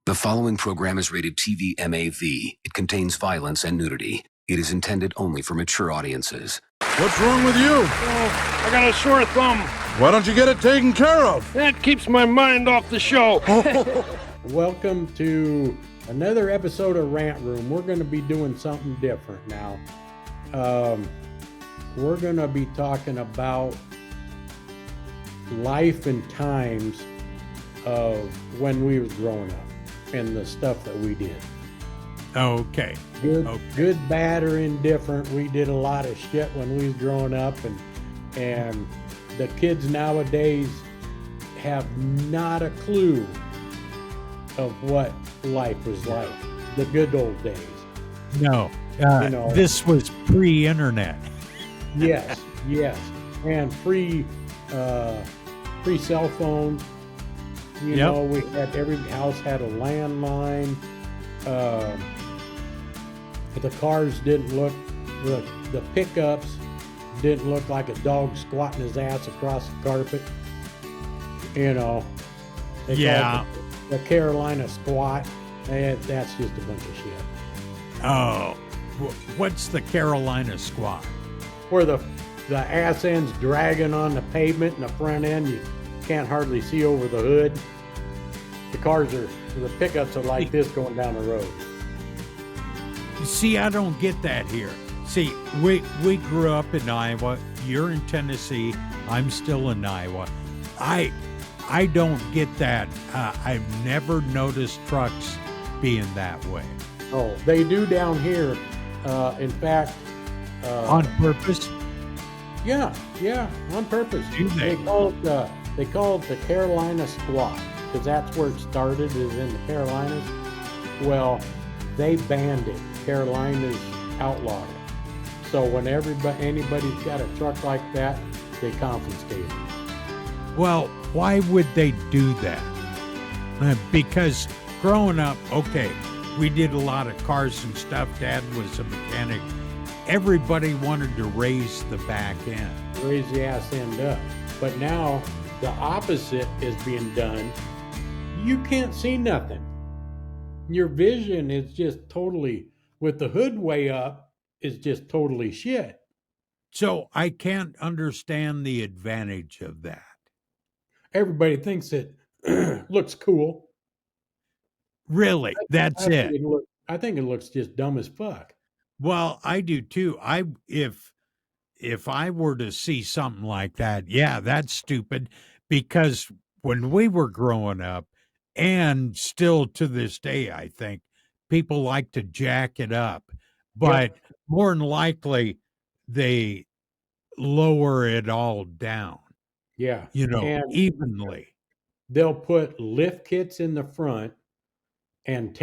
The following program is rated TV MAV. It contains violence and nudity. It is intended only for mature audiences. What's wrong with you? Oh, I got a sore thumb. Why don't you get it taken care of? That keeps my mind off the show. Welcome to another episode of Rant Room. We're going to be doing something different now. We're going to be talking about life and times of when we was growing up and the stuff that we did. Okay. Good, bad, or indifferent. We did a lot of shit when we was growing up, and the kids nowadays have not a clue of what life was like. The good old days. No. This was pre-internet. Yes, and free cell phones. You know, we had, every house had a landline. The cars didn't look, the pickups didn't look like a dog squatting his ass across the carpet. You know, they called it the Carolina squat. That's just a bunch of shit. Oh, what's the Carolina squat? Where the ass end's dragging on the pavement and the front end, you can't hardly see over the hood. The pickups are like this going down the road. See, I don't get that here. See, we grew up in Iowa. You're in Tennessee. I'm still in Iowa. I don't get that. I've never noticed trucks being that way. Oh, they do down here. In fact, on purpose? Yeah, on purpose. Do they? They call it the Carolina squat because that's where it started, is in the Carolinas. Well, they banned it. Carolinas outlawed it. So when anybody's got a truck like that, they confiscate it. Well, why would they do that? Because growing up, okay, we did a lot of cars and stuff. Dad was a mechanic. Everybody wanted to raise the back end. Raise the ass end up. But now the opposite is being done. You can't see nothing. Your vision is just totally, with the hood way up, is just totally shit. So I can't understand the advantage of that. Everybody thinks it looks cool. Really? That's it. I think it looks just dumb as fuck. Well, I do too. If I were to see something like that, yeah, that's stupid. Because when we were growing up, and still to this day, I think people like to jack it up, but more than likely they lower it all down. Yeah. And evenly. They'll put lift kits in the front and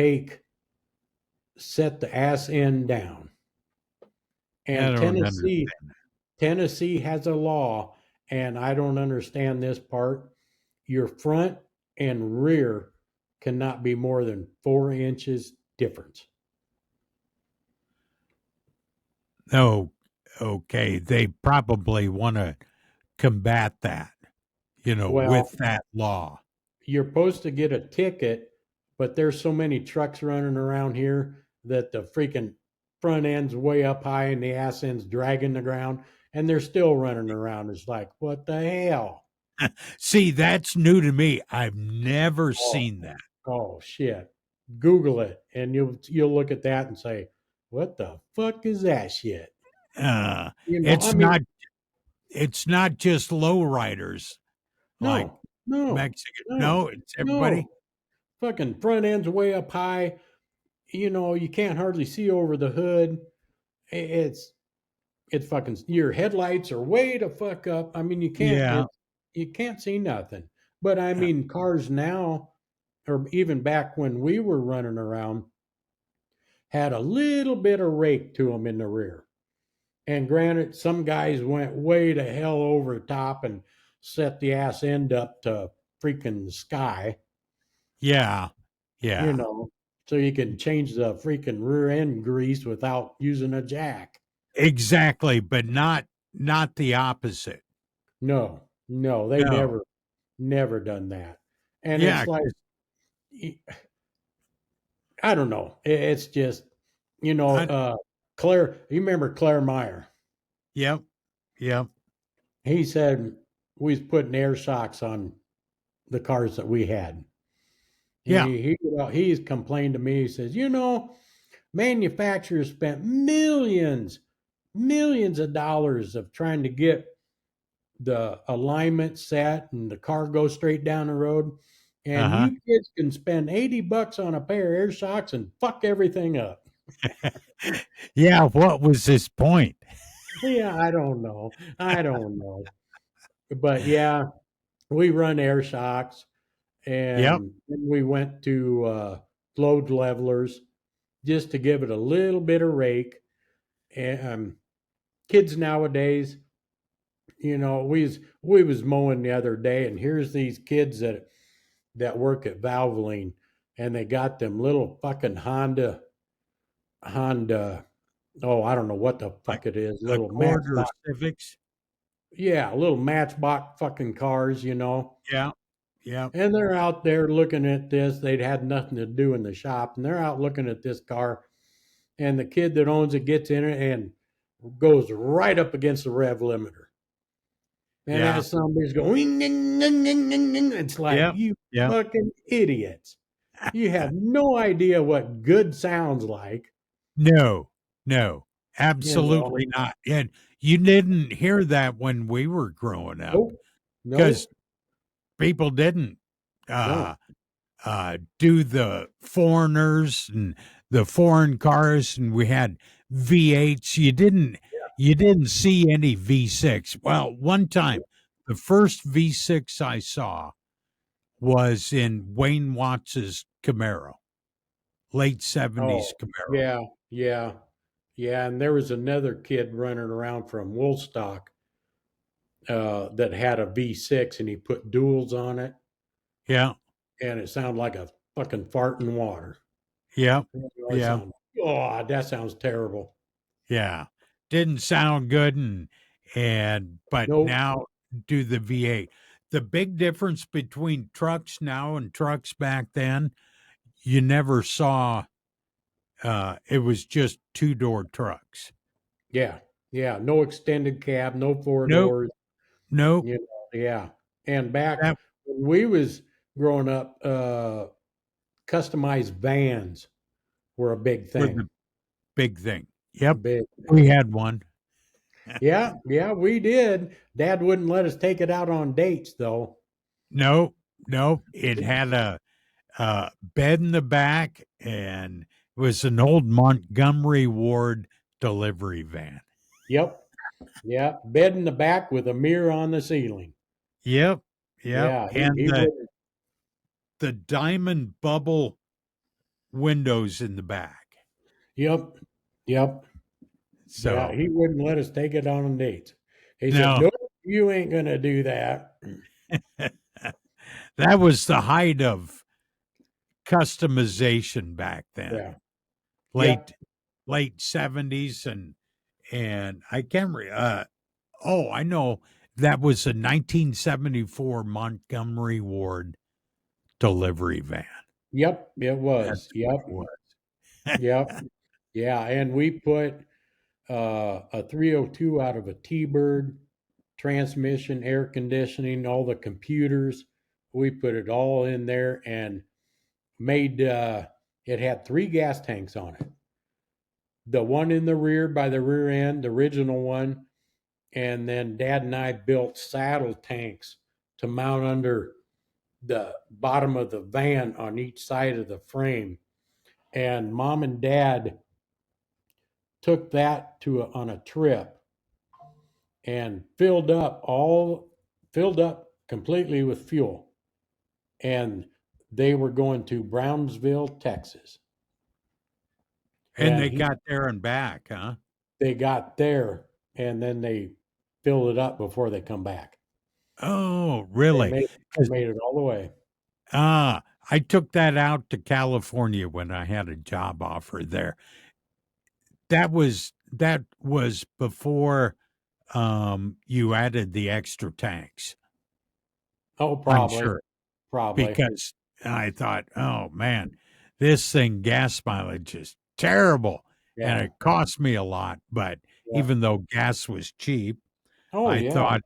set the ass end down. And Tennessee has a law, and I don't understand this part. Your front and rear cannot be more than 4 inches difference. Oh, okay. They probably want to combat that, with that law. You're supposed to get a ticket, but there's so many trucks running around here that the freaking front end's way up high and the ass end's dragging the ground, and they're still running around. It's like, what the hell? See, that's new to me. I've never seen that. Oh shit. Google it and you'll look at that and say, what the fuck is that shit? It's not just lowriders like Mexican. No, it's everybody. No. Fucking front end's way up high. You can't hardly see over the hood. It's fucking, your headlights are way the fuck up. I mean, you can't see nothing. But I mean, cars now, or even back when we were running around, had a little bit of rake to them in the rear. And granted, some guys went way to hell over the top and set the ass end up to freaking sky. Yeah. So you can change the freaking rear end grease without using a jack. Exactly, but not the opposite. No, they never done that. And it's like, I don't know. It's just, I, Claire, you remember Claire Meyer? yep, yep, He said we was putting air shocks on the cars that we had. yeah, He's complained to me. He says, manufacturers spent millions of dollars of trying to get the alignment set and the car go straight down the road. And uh you kids can spend $80 on a pair of air shocks and fuck everything up. huh. Yeah, what was his point? Yeah, I don't know. I don't know. But yeah, we run air shocks Yep, and then we went to load levelers just to give it a little bit of rake. And kids nowadays, we was mowing the other day, and here's these kids that work at Valvoline, and they got them little fucking Honda. Oh, I don't know what the like fuck it is. Little Accord or Matchbox. Civics. Yeah, little Matchbox fucking cars. Yeah, yeah, And they're out there looking at this. They'd had nothing to do in the shop, and they're out looking at this car. And the kid that owns it gets in it and goes right up against the rev limiter. And yeah, as somebody's going, "Ning, ning, ning, ning, ning," it's like, yep, you yep. fucking idiots. You have no idea what good sounds like. No, no, You know, absolutely not. And you didn't hear that when we were growing up nope, because nope, people didn't no, uh, do the foreigners and the foreign cars, and we had V8s. You didn't see any V6. Well, one time, the first V6 I saw was in Wayne Watts's Camaro, late '70s oh, Camaro. yeah, yeah, yeah. And there was another kid running around from Woolstock that had a V6 and he put duals on it Yeah, and it sounded like a fucking fart in water. yeah, It yeah. sounds, oh, that sounds terrible. Yeah. Didn't sound good and but Nope. now do the V8. The big difference between trucks now and trucks back then, you never saw it was just two-door trucks. Yeah. Yeah. No extended cab, no four Nope, doors. nope. Yeah. And back That when we was growing up, customized vans were a big was thing. the big thing. Yep. Big. We had one. Yeah. Yeah. We did. Dad wouldn't let us take it out on dates though. No, no. It had a bed in the back and it was an old Montgomery Ward delivery van. Yep. Yeah. Bed in the back with a mirror on the ceiling. Yep, yep. Yeah. He, And he wouldn't. the diamond bubble windows in the back. Yep. Yep. Yeah, So he wouldn't let us take it on dates. He said, no, "Nope, you ain't gonna do that." that was the height of customization back then. Yeah. Late Yep. late '70s and I can't oh, I know that was a 1974 Montgomery Ward delivery van. Yep. It was. That's what Yep. it was. Yep. Yeah. And we put a 302 out of a T-Bird, transmission, air conditioning, all the computers. We put it all in there and made it had three gas tanks on it. The one in the rear by the rear end, the original one, and then Dad and I built saddle tanks to mount under the bottom of the van on each side of the frame. And Mom and Dad took that on a trip and filled up completely with fuel. And they were going to Brownsville, Texas. And And they got there and back, huh? they got there and then they filled it up before they come back. Oh, They really? made 'Cause made it all the way. I took that out to California when I had a job offer there. That was before you added the extra tanks, Oh, I'm probably, sure, probably. because I thought, oh man, this thing gas mileage is terrible, and Yeah. it cost me a lot. But Yeah. even though gas was cheap, Oh I yeah. thought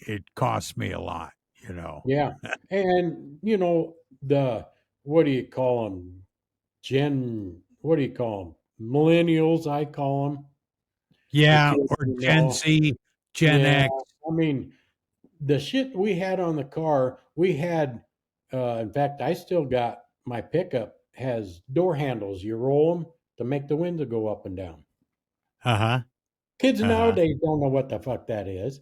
it cost me a lot. You know. Yeah. And the what do you call them? What do you call them? Millennials, I call them. The Yeah, kids, or Gen Z, Gen Yeah. X. I mean, the shit we had on the car, we had, in fact, I still got my pickup has door handles. You roll them to make the window go up and down. Uh huh. Kids Uh huh. nowadays don't know what the fuck that is.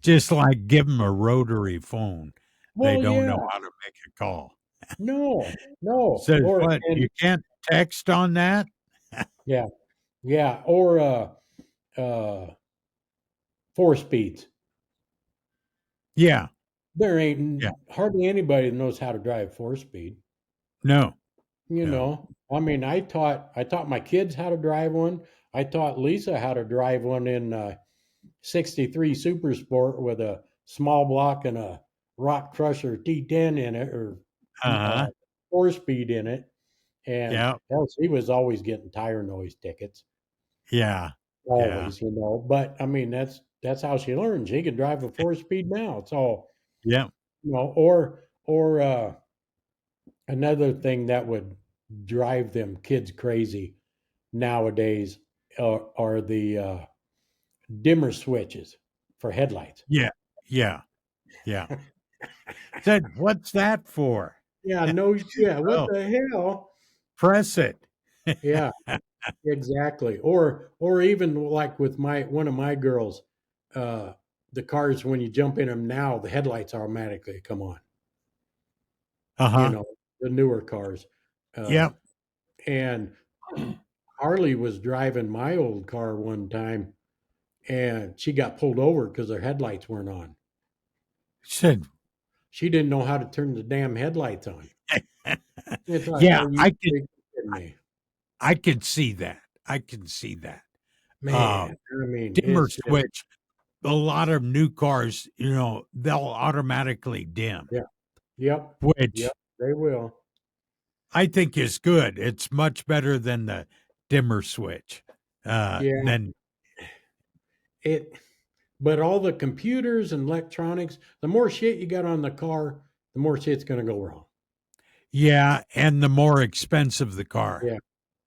Just like give them a rotary phone. They Well, don't yeah, know how to make a call. no, no, Says or what? and You can't text on that? yeah, yeah, or uh, 4 speeds. Yeah. There Yeah. ain't hardly anybody that knows how to drive 4 speed. No. No. I mean, I taught my kids how to drive one. I taught Lisa how to drive one in 63 Super Sport with a small block and a Rock Crusher T10 in it, or Uh uh, huh. 4 speed in it. And Yeah. hell, she was always getting tire noise tickets, Yeah. Yeah. always. But I mean, that's how she learned. She can drive a 4 speed now. So Yeah. or another thing that would drive them kids crazy nowadays are the dimmer switches for headlights. Yeah. Yeah. Yeah. Said, what's that for? Yeah, no shit. What Oh, the hell? press it. Yeah, exactly. Or even like with my one of my girls, uh, the cars when you jump in them now, the headlights automatically come on. Uh You huh. know, the newer cars, uh, Yep. and Harley was driving my old car one time, and she got pulled over because her headlights weren't on. Said, She didn't know how to turn the damn headlights on. It's like, yeah, are you freaking kidding me? I could see that. I can see that. Man, I mean, Dimmer it's just switch. A lot of new cars, they'll automatically dim, yeah. Yep. Yep. which They will. I think is good. It's much better than the dimmer switch. Yeah. Then It but all the computers and electronics, the more shit you got on the car, the more shit's gonna go wrong. yeah, and the more expensive the car. Yeah.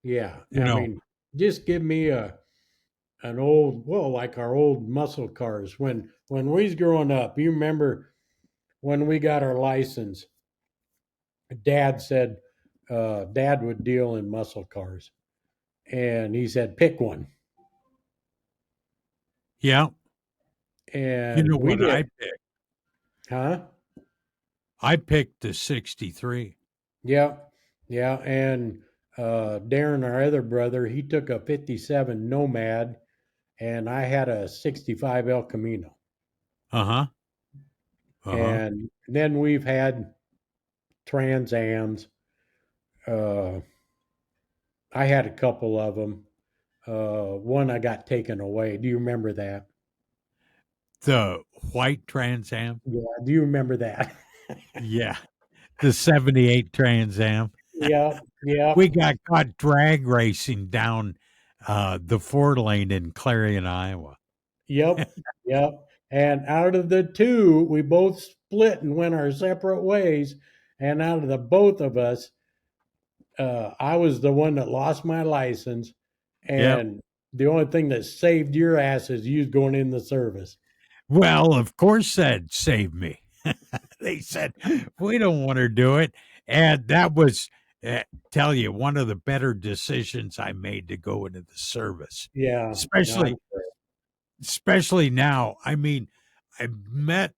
Yeah. You I know, mean, just give me an old, well, like our old muscle cars. When we was growing up, you remember when we got our license, Dad said Dad would deal in muscle cars. And he said, pick one. yeah. You know And we what I did, picked? huh? I picked the 63. Yeah. Yeah. And Darren, our other brother, he took a 57 Nomad, and I had a 65 El Camino. Uh-huh. Uh-huh. And then we've had Trans Ams. Uh, I had a couple of them. One I got taken away. Do you remember that? The white Trans Am. Yeah. Do you remember that? Yeah. The 78 Trans Am. Yeah. Yeah. We got caught drag racing down the 4 lane in Clarion, Iowa. Yep. Yep. And out of the two, we both split and went our separate ways. And out of the both of us, I was the one that lost my license. Yep. And the only thing that saved your ass is you going in the service. Well, of course that saved me. They said, we don't want to do it. And that was, tell you, one of the better decisions I made to go into the service, Yeah. No, especially especially now. I mean, I met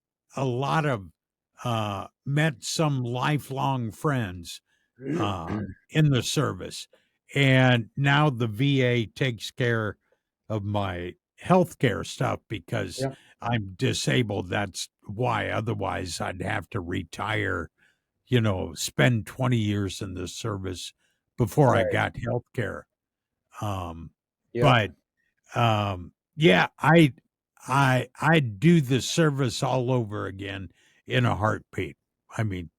some lifelong friends in the service, and now the VA takes care of my healthcare stuff because yep. I'm disabled. That's why. Otherwise, I'd have to retire. Spend 20 years in the service before I Right. got healthcare. Um, Yep. but yeah, I'd do the service all over again in a heartbeat. I mean,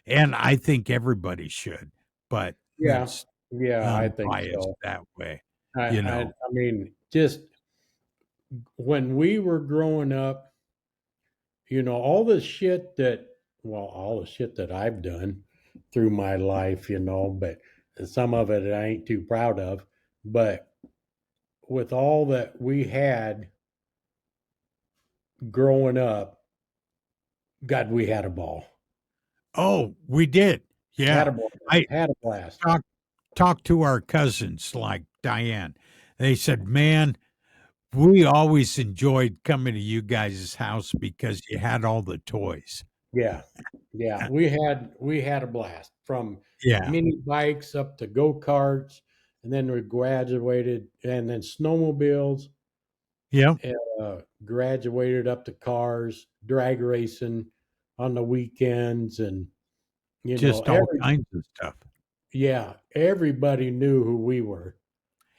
and I think everybody should. But Yeah. that's Yeah, I think biased so. that way, I you I know. I mean, just when we were growing up, all the shit that all the shit that I've done through my life, but some of it I ain't too proud of. But with all that we had growing up, God, we had a ball. Oh, we did. Had Yeah. a ball. I Had a blast. talked to our cousins like Diane. They said, "Man, we always enjoyed coming to you guys' house because you had all the toys." Yeah. Yeah. We had a blast from Yeah. mini bikes up to go-karts, and then we graduated, and then snowmobiles, Yeah. graduated up to cars, drag racing on the weekends, and Just all every kinds of stuff. yeah, everybody knew who we were.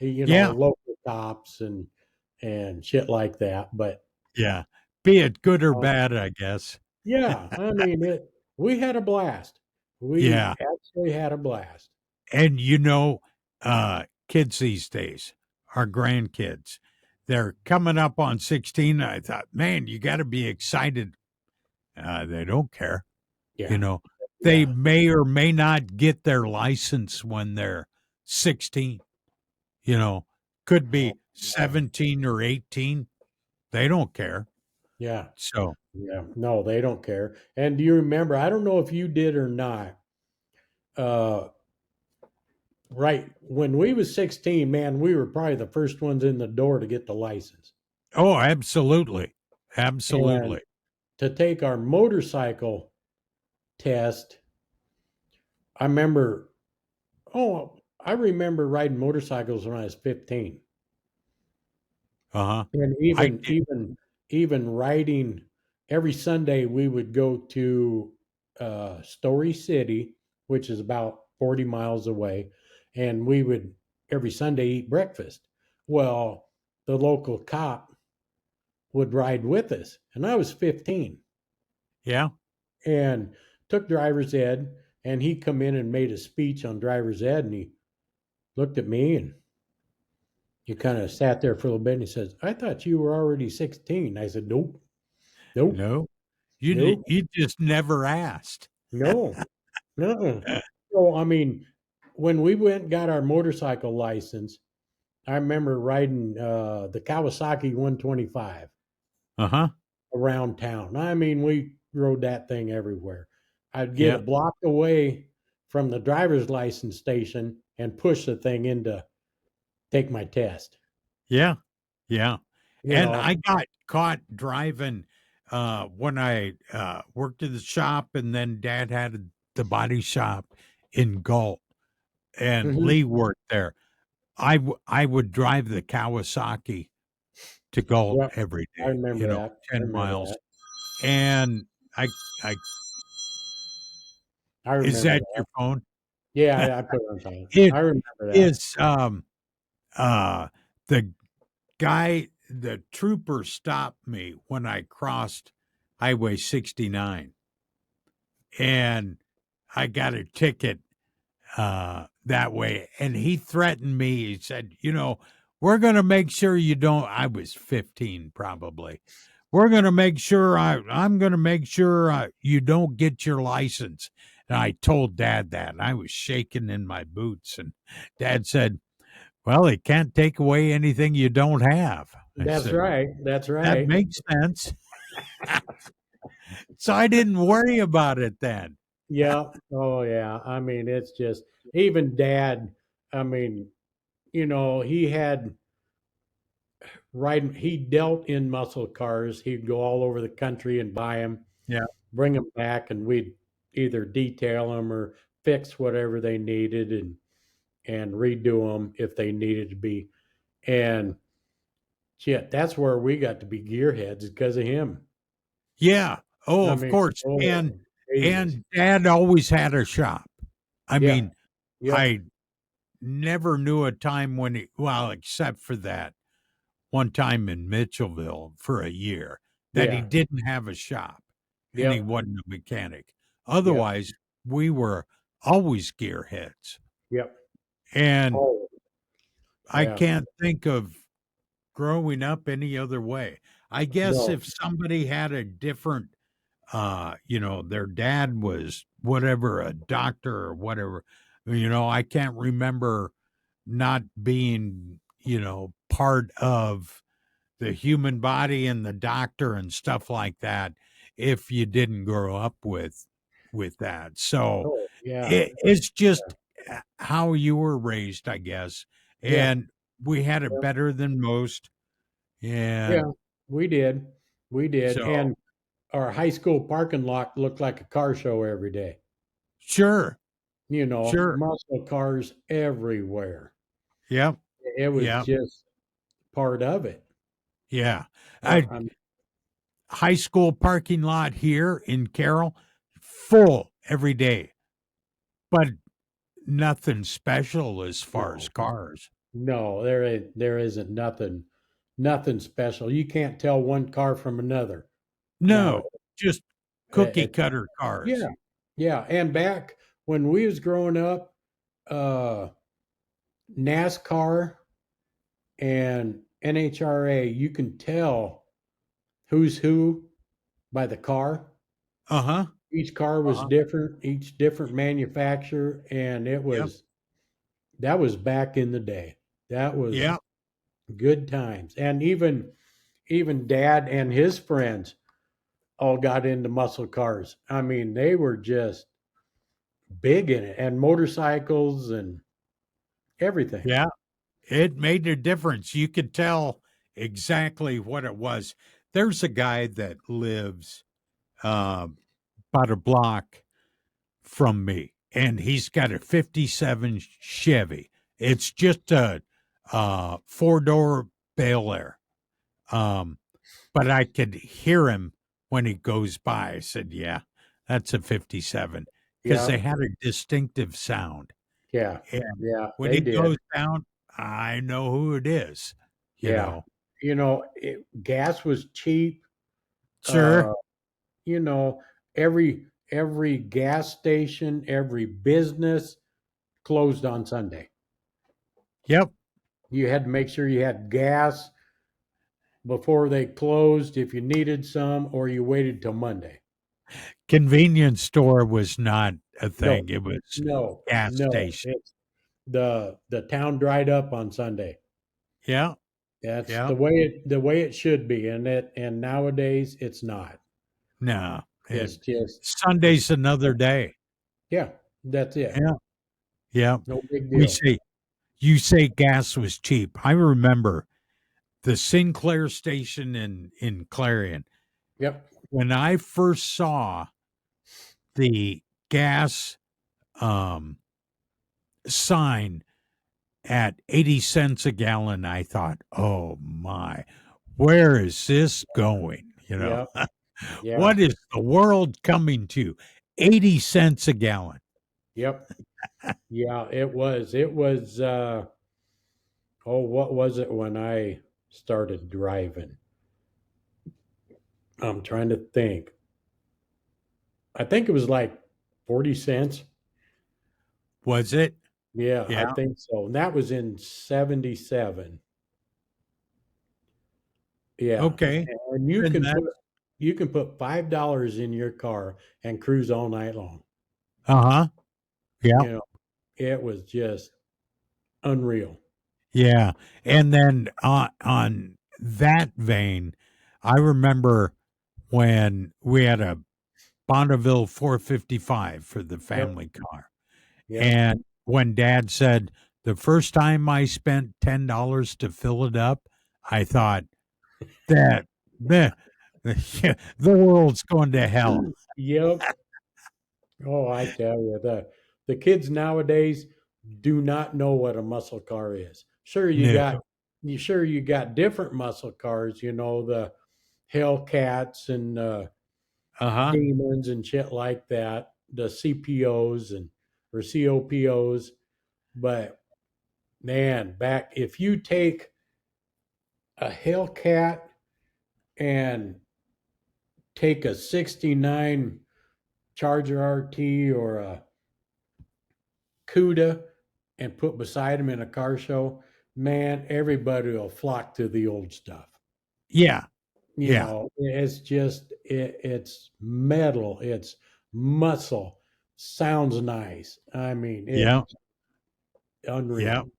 Yeah. Local cops and shit like that. But Yeah. Be it good or uh, bad, I guess. yeah, I mean we had a blast. We Yeah. actually had a blast. And kids these days, our grandkids, they're coming up on 16. I thought, man, you got to be excited. They don't care. You Yeah, know, they yeah, may or may not get their license when they're 16, you know, could oh, be yeah, 17 or 18. They don't care. yeah, So, yeah. No, they don't care. And do you remember? I don't know if you did or not. Uh, right when we was 16, man, we were probably the first ones in the door to get the license. oh, absolutely. And Absolutely. to take our motorcycle test, I remember. Oh, I remember riding motorcycles when I was 15. Uh huh. And I even riding every Sunday, we would go to Story City, which is about 40 miles away, and we would every Sunday eat breakfast. Well, the local cop would ride with us, and I was 15 yeah. and took driver's ed, and he come in and made a speech on driver's ed, and he looked at me and he kind of sat there for a little bit and he says, I thought you were already 16. I said, nope, nope, No, nope, you just never asked. no, no. So, I mean, when we went and got our motorcycle license, I remember riding the Kawasaki 125 Uh huh. around town. I mean, we rode that thing everywhere. I'd get a Yeah. block away from the driver's license station and push the thing in to take my test. Yeah. Yeah. You And know, I got caught driving when I worked at the shop, and then dad had the body shop in Galt, and mhm. Lee worked there. I would drive the Kawasaki to Galt Yep, every I day, remember that. I 10 remember miles. that. And I I is remember that that. your phone? Yeah, I put it on silent. It I remember that. is uh the the trooper stopped me when I crossed Highway 69, and I got a ticket that way. And he threatened me. He said, we're going to make sure you don't. I was 15 probably. We're going to make sure I'm going to make sure you don't get your license. And I told dad that. And I was shaking in my boots. And dad said, well, it can't take away anything you don't have. I That's said, right. That's that right. makes sense. So I didn't worry about it then. Yeah. Oh, yeah. I mean, it's just even dad. I mean, he had riding. He dealt in muscle cars. He'd go all over the country and buy them, Yeah. bring them back, and we'd either detail them or fix whatever they needed and redo them if they needed to be. And shit, that's where we got to be gearheads because of him. Yeah. Oh, I of mean, course. oh, Jesus. And dad always had a shop. I Yeah. mean, Yep. I never knew a time when well, except for that one time in Mitchellville for a year that he Yeah. didn't have a shop and he Yep. wasn't a mechanic. Yep. Otherwise, we were always gearheads. Yep. And Oh, I yeah. can't think of growing up any other way. I guess No. if somebody had a different, their dad was whatever, a doctor or whatever, I can't remember not being, part of the human body and the doctor and stuff like that if you didn't grow up with that. So Oh, yeah. it's just how you were raised, I guess. Yeah. And we had it Yeah. better than most. Yeah. And We did. We did. so, And our high school parking lot looked like a car show every day. sure, sure. Muscle cars everywhere. Yep. It was Yep. just part of it. Yeah. Yeah. I high school parking lot here in Carroll, full every day, but nothing special as far as No, cars. no, there isn't nothing special. You can't tell one car from another nowadays. No, just cookie It's cutter yeah, cars. yeah. And back when we was growing up, uh, NASCAR and NHRA, you can tell who's who by the car. Uh-huh. Each car was Uh-huh. different, each different manufacturer, and Yep. that was back in the day. That was Yep. good times. And even dad and his friends all got into muscle cars. I mean, they were just big in it, and motorcycles and everything. Yeah. It made a difference. You could tell exactly what it was. There's a guy that lives uh, about a block from me, and he's got a 57 Chevy. It's just a four-door Bel Air. Um, but I could hear him when he goes by. I said, "Yeah, that's a 57," because Yeah, they had a distinctive sound. yeah, And yeah, when they he did. goes down, I know who it is, you Yeah. know. Gas was cheap. Sure. Uh, you know, every gas station, every business closed on Sunday. Yep. You had to make sure you had gas before they closed if you needed some, or you waited till Monday. Convenience store was not a No, thing. It was no, gas no. station. It's the town dried up on Sunday. Yeah. That's Yeah. the way it should be, and nowadays it's not. No. It's just it's Sunday's another day. yeah, that's it. Yeah. Yeah. No big We deal. say you say gas was cheap. I remember the Sinclair station in Clarion. Yep. When I first saw the gas um, sign at 80 cents a gallon, I thought, oh my, where is this going? Yep. Yeah. What is the world coming to? 80 cents a gallon. Yep. Yeah, it was. What was it when I started driving? I'm trying to think. I think it was like 40 cents. Was it? Yeah, I Yeah. think so. And that was in 77. Yeah. Okay. And And that, you can put $5 in your car and cruise all night long. uh-huh. Yeah. You know, it was just unreal. Yeah. And then on that vein, I remember when we had a Bonneville 455 for the Yep. family car. Yep. And when dad said, the first time I spent $10 to fill it up, I thought that the, the world's going to hell. Yep. Oh, I tell you, the kids nowadays do not know what a muscle car is. No. Sure you got different muscle cars, the Hellcats and Uh-huh. Demons and shit like that, the CPOs and or COPOs. But man, back if you take a Hellcat and take a 69 Charger RT or a CUDA and put beside them in a car show, man, everybody will flock to the old stuff. Yeah. You Yeah. know, it's just it's metal, it's muscle, sounds nice. I mean, Yeah. it's Yeah. unreal,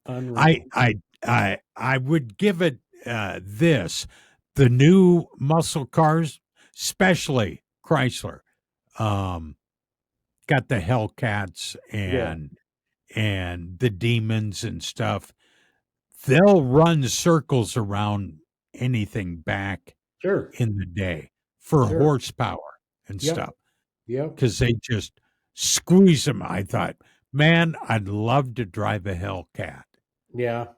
I unreal. I I would give it this. The new muscle cars, especially Chrysler, um, got the Hellcats Yeah, and the demons and stuff. They'll run circles around anything back sure, in the day for sure. horsepower and Yep, stuff yep. because they just squeeze them. I thought, man, I'd love to drive a Hellcat, Yeah,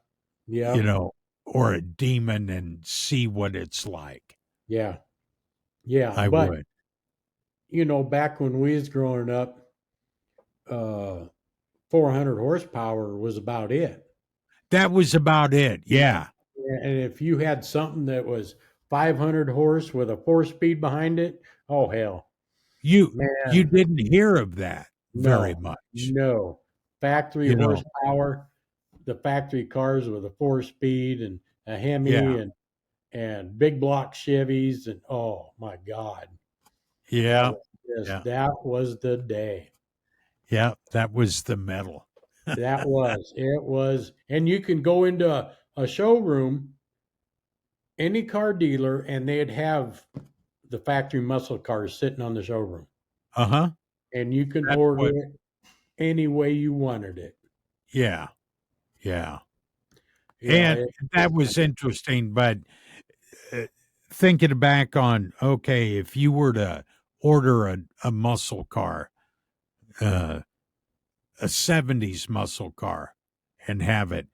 you yep, know, or a demon and see what it's like. yeah, yeah. I But would. back when we was growing up, uh, 400 horsepower was about it. That was about it. Yeah. And if you had something that was 500 horse with a 4 speed behind it, oh hell, You man, didn't hear of that very no, much, no. Factory you know. horsepower, the factory cars with a 4 speed and a Hemi Yeah. and big block Chevys and oh my God, that Yeah. was just Yeah. that was the day. Yeah. That was the metal. That was it was, and you can go into a showroom, any car dealer, and they'd have the factory muscle cars sitting on the showroom, Uh-huh. and you can That's order what it any way you wanted it. yeah. Yeah. You know, And that was interesting, but uh, thinking back on, okay, if you were to order a muscle car, uh, a 70s muscle car and have it,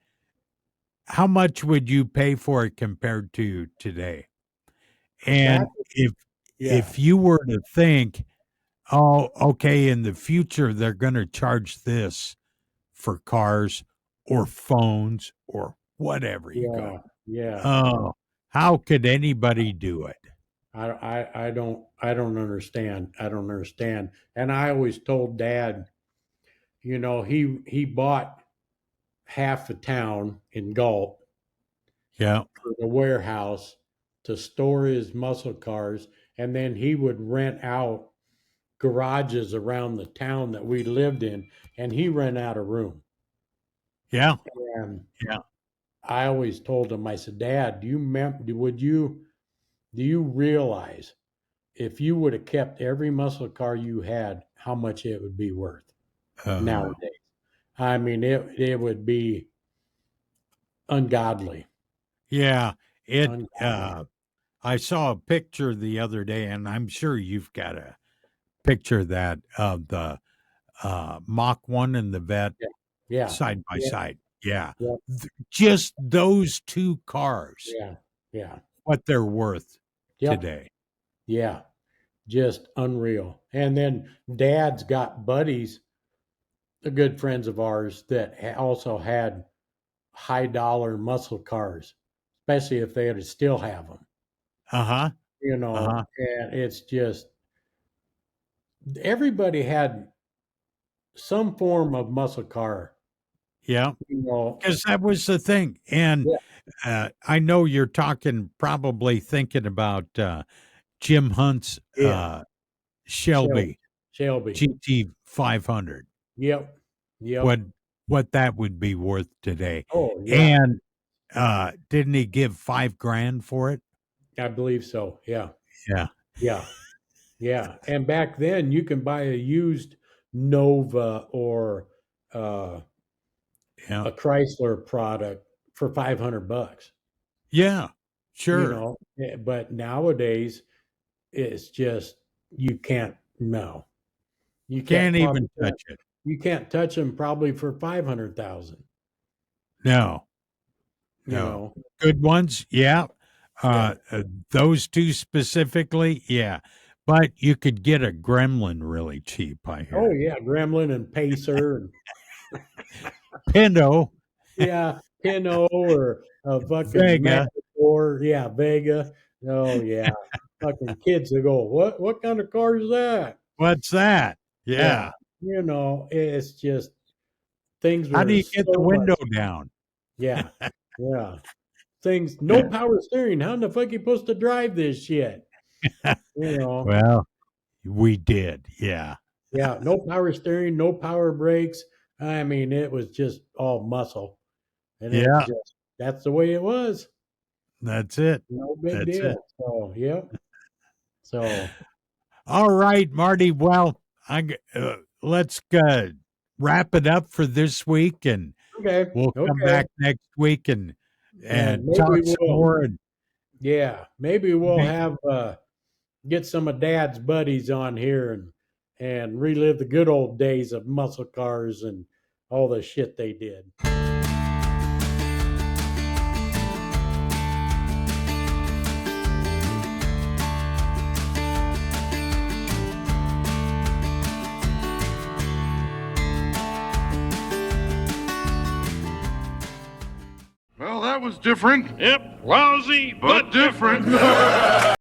how much would you pay for it compared to today? back, And yeah, if you were to think, oh, okay, in the future they're going to charge this for cars or phones or whatever, you go, yeah, yeah. oh, how could anybody do it? I don't understand. I don't understand. And I always told Dad, he bought half the town in Galt Yeah. for the warehouse to store his muscle cars, and then he would rent out garages around the town that we lived in, and he ran out of room. Yeah. And Yeah. I always told him, I said, Dad, do you realize if you would have kept every muscle car you had, how much it would be worth Uh, nowadays? I mean, it would be ungodly, yeah. It, ungodly. I saw a picture the other day, and I'm sure you've got a picture of that of the Mach 1 and the Vet Yeah, yeah, side by yeah, side. Yeah. yeah, Just those two cars, yeah, yeah. what they're worth Yep, today. yeah. Just unreal. And then Dad's got buddies, the good friends of ours that also had high dollar muscle cars, especially if they had to still have them. Uh huh. Uh huh. And it's just everybody had some form of muscle car. Yeah. You know, Because that was the thing. And yeah, I know you're probably thinking about Jim Hunt's yeah, Shelby, Shelby Shelby. GT 500. Yep, yep. What what that would be worth today. Oh yeah, And didn't he give 5 grand for it? I believe so. Yeah, Yeah. yeah, yeah. And back then, you can buy a used Nova or uh, Yeah. a Chrysler product for $500. Yeah. Sure. But nowadays it's just you can't. No, you can't. Can't Probably even touch it. you can't touch them probably for 500,000. No. You No. know, Good ones. Yeah. yeah. Those two specifically. Yeah. But you could get a Gremlin really cheap, I Oh hear. yeah, Gremlin and Pacer and Pinto, yeah, Pinot or a fucking Vega. Matador. Yeah, Vega. Oh yeah, fucking kids that go, what kind of car is that? What's that? Yeah, Yeah. it's just things were How do you get so the window much. down? Yeah, yeah. Things, no power steering. How in the fuck you supposed to drive this shit? You know, Well, we did. Yeah. yeah, no power steering, no power brakes. I mean, it was just all muscle. And it Yeah. just, that's the way it was. That's it. No big That's it. deal. So, yep. So, All right, Marty. Well, let's wrap it up for this week, and okay. we'll come Okay. back next week and And talk maybe some we'll, more. And yeah, maybe we'll have, get some of Dad's buddies on here and relive the good old days of muscle cars and all the shit they did. Well, that was different. Yep, lousy But different.